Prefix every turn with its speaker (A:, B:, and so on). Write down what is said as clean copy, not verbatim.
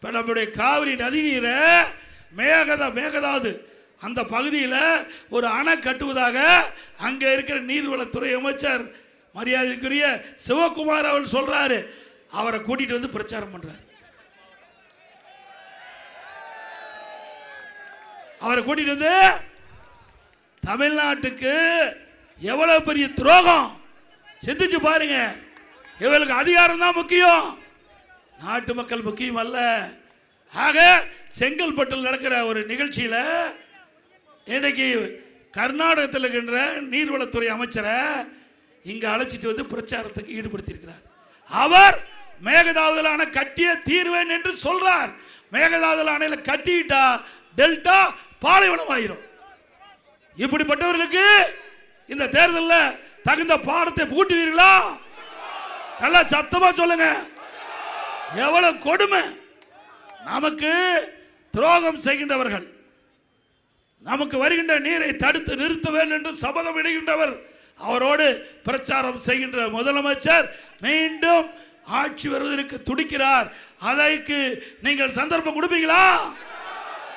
A: இப்போ நம்முடைய காவிரி நதிநீரை மேகதாது அந்த பகுதியில் ஒரு அணை கட்டுவதாக அங்கே இருக்கிற நீர்வளத்துறை அமைச்சர் மரியாதைக்குரிய சிவகுமார் அவர் சொல்றாரு. அவரை கூட்டிட்டு வந்து பிரச்சாரம் பண்றாரு. அவரை கூட்டிட்டு வந்து தமிழ்நாட்டுக்கு எவ்வளவு பெரிய துரோகம் சிந்திச்சு பாருங்க. இவர்களுக்கு அதிகாரம் தான் முக்கியம், நாட்டு மக்கள் முக்கியம் அல்ல. ஆக செங்கல்பட்டில் நடக்கிற ஒரு நிகழ்ச்சியில் இன்னைக்கு கர்நாடகத்தில் இருக்கின்ற நீர்வளத்துறை அமைச்சரை இங்க அழைச்சிட்டு வந்து பிரச்சாரத்துக்கு ஈடுபடுத்தியிருக்கிறார். அவர் மேகதாது அணை கட்டிய தீர்வேன் என்று சொல்றார். மேகதாது அணையில கட்டிட்டா டெல்டா பாலைவனம் ஆயிரும். இப்படிப்பட்டவர்களுக்கு இந்த தேர்தலில் தகுந்த பாடத்தை பூட்டுவீர்களா? நல்லா சத்தமா சொல்லுங்க. எவ்வளவு கொடுமை! நமக்கு துரோகம் செய்கின்றவர்கள், நமக்கு வருகின்ற நீரை தடுத்து நிறுத்த வேண்டும் என்று சபதம் இடுகின்றவர், அவரோடு பிரச்சாரம் செய்கின்ற முதலமைச்சர் மீண்டும் ஆட்சி வருவதற்கு துடிக்கிறார். அதற்கு நீங்கள் சந்தர்ப்பம் கொடுப்பீங்களா?